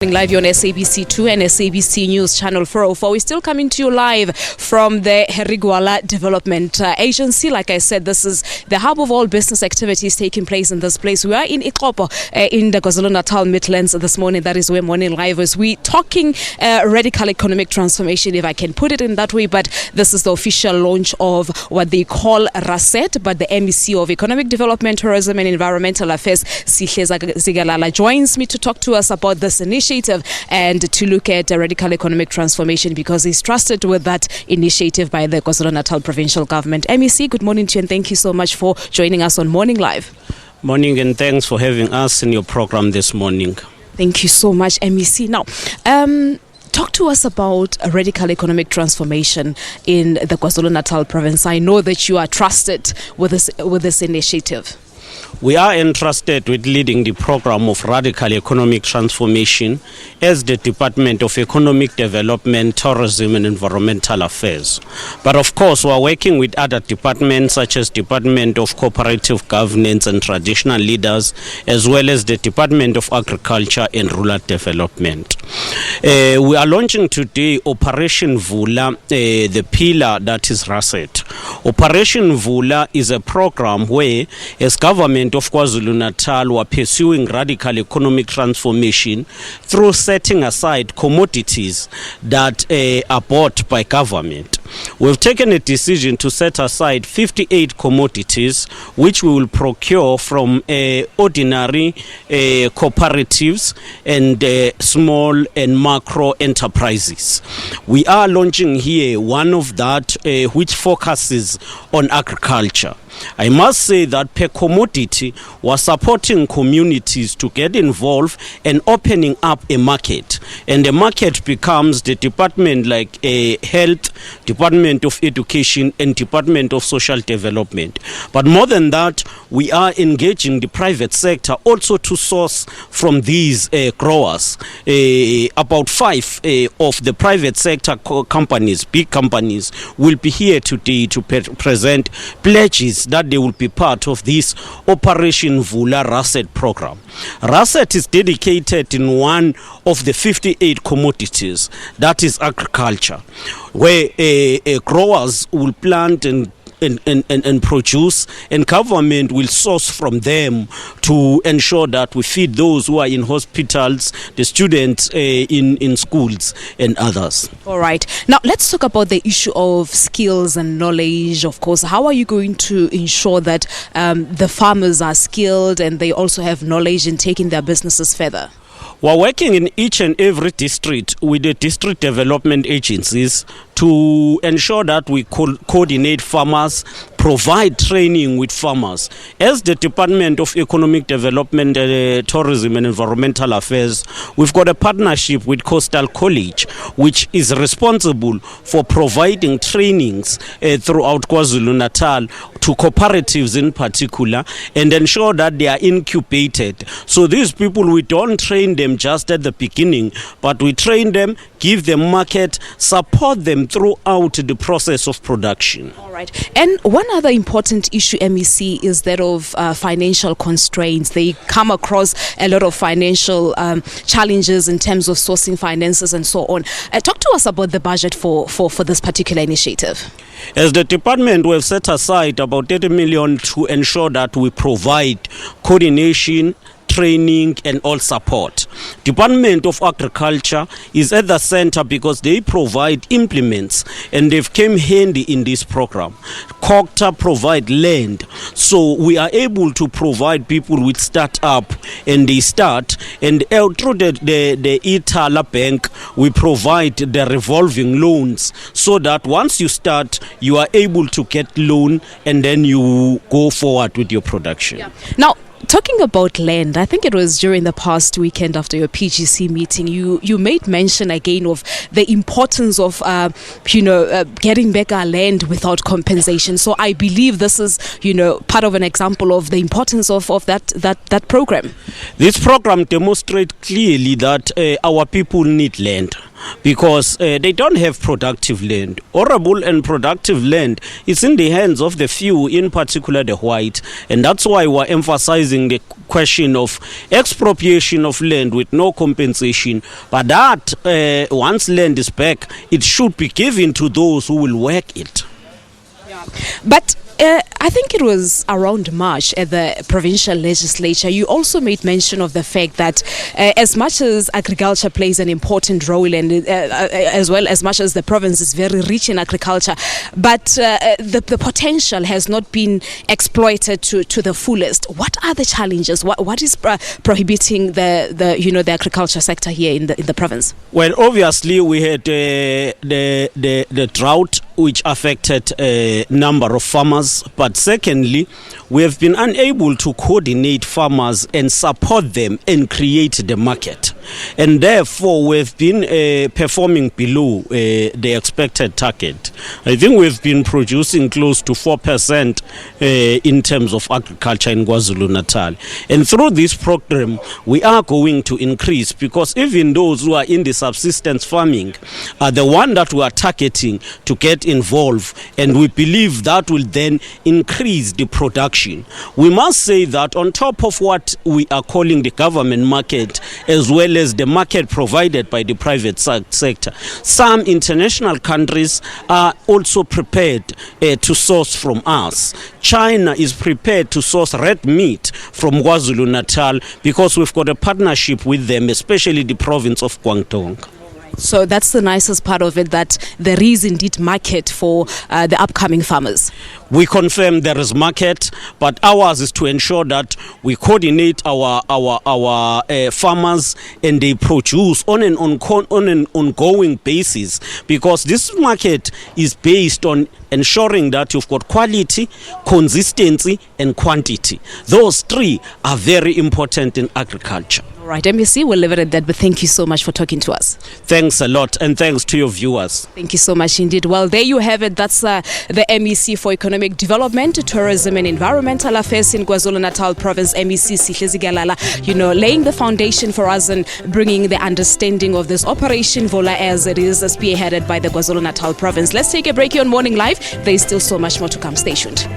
Live on SABC 2 and SABC News Channel 404. We're still coming to you live from the Gwala Development Agency. Like I said, this is the hub of all business activities taking place in this place. We are in Ikopo, in the KwaZulu-Natal Midlands this morning. That is where Morning Live is. We're talking radical economic transformation, if I can put it in that way. But this is the official launch of what they call Raset. But the MEC of Economic Development, Tourism and Environmental Affairs, Sihle Zikalala, joins me to talk to us about this initiative and to look at radical economic transformation because he's trusted with that initiative by the KwaZulu-Natal provincial government. MEC, good morning to you and thank you so much for joining us on Morning Live. Morning and thanks for having us in your program this morning. Thank you so much, MEC. Now, talk to us about radical economic transformation in the KwaZulu-Natal province. I know that you are trusted with this initiative. We are entrusted with leading the program of radical economic transformation as the Department of Economic Development, Tourism and Environmental Affairs. But of course, we are working with other departments such as Department of Cooperative Governance and Traditional Leaders, as well as the Department of Agriculture and Rural Development. We are launching today Operation Vula, the pillar that is Raset. Operation Vula is a program where, as government of KwaZulu-Natal, were pursuing radical economic transformation through setting aside commodities that are bought by government. We've taken a decision to set aside 58 commodities which we will procure from ordinary cooperatives and small and macro enterprises. We are launching here one of that which focuses on agriculture. I must say that per commodity was supporting communities to get involved and opening up a market. And the market becomes the department like health, Department of Education and Department of Social Development. But more than that, we are engaging the private sector also to source from these growers. About 5 of the private sector companies, big companies, will be here today to present pledges that they will be part of this Operation Vula Raset program. Raset is dedicated in one of the 58 commodities, that is agriculture, where growers will plant and produce, and government will source from them to ensure that we feed those who are in hospitals, the students in schools and others. All right. Now, let's talk about the issue of skills and knowledge, of course. How are you going to ensure that the farmers are skilled and they also have knowledge in taking their businesses further? We're working in each and every district with the district development agencies to ensure that we coordinate farmers, provide training with farmers. As the Department of Economic Development, Tourism and Environmental Affairs, we've got a partnership with Coastal College, which is responsible for providing trainings throughout KwaZulu-Natal to cooperatives in particular, and ensure that they are incubated. So these people, we don't train them just at the beginning, but we train them, give them market, support them throughout the process of production. All right. And one other important issue, MEC, is that of financial constraints. They come across a lot of financial challenges in terms of sourcing finances and so on. Talk to us about the budget for this particular initiative. As the department, we have set aside about 30 million to ensure that we provide coordination, training and all support. Department of Agriculture is at the center because they provide implements and they've came handy in this program. COGTA provide land, so we are able to provide people with start-up and they start, and through the Itala Bank we provide the revolving loans so that once you start you are able to get loan and then you go forward with your production. Yeah. Now, talking about land, I think it was during the past weekend after your PGC meeting, you made mention again of the importance of getting back our land without compensation. So I believe this is part of an example of the importance of that program. This program demonstrates clearly that our people need land. because they don't have productive land. Arable and productive land is in the hands of the few, in particular the white, and that's why we're emphasizing the question of expropriation of land with no compensation, but that once land is back, it should be given to those who will work it. But I think it was around March at the provincial legislature, you also made mention of the fact that as much as agriculture plays an important role, and as well as much as the province is very rich in agriculture, but the potential has not been exploited to the fullest. What are the challenges? What is prohibiting the agriculture sector here in the province? Well, obviously we had the drought, which affected a number of farmers, but secondly, we have been unable to coordinate farmers and support them and create the market, and therefore we've been performing below the expected target. I think we've been producing close to 4% in terms of agriculture in KwaZulu-Natal, and through this program we are going to increase, because even those who are in the subsistence farming are the one that we are targeting to get involved, and we believe that will then increase the production. We must say that on top of what we are calling the government market, as well as the market provided by the private sector, some international countries are also prepared to source from us. China is prepared to source red meat from KwaZulu-Natal because we've got a partnership with them, especially the province of Guangdong. So that's the nicest part of it, that there is indeed market for the upcoming farmers. We confirm there is market, but ours is to ensure that we coordinate our farmers and they produce on an ongoing basis, because this market is based on ensuring that you've got quality, consistency and quantity. Those three are very important in agriculture. All right, MEC, we'll leave it at that, but thank you so much for talking to us. Thanks a lot, and thanks to your viewers. Thank you so much indeed. Well, there you have it. That's the MEC for Economic Development, Tourism and Environmental Affairs in KwaZulu-Natal Province, MEC Sihle Zikalala, laying the foundation for us and bringing the understanding of this operation, Vula, as it is spearheaded by the KwaZulu-Natal Province. Let's take a break here on Morning Live. There is still so much more to come. Stay tuned.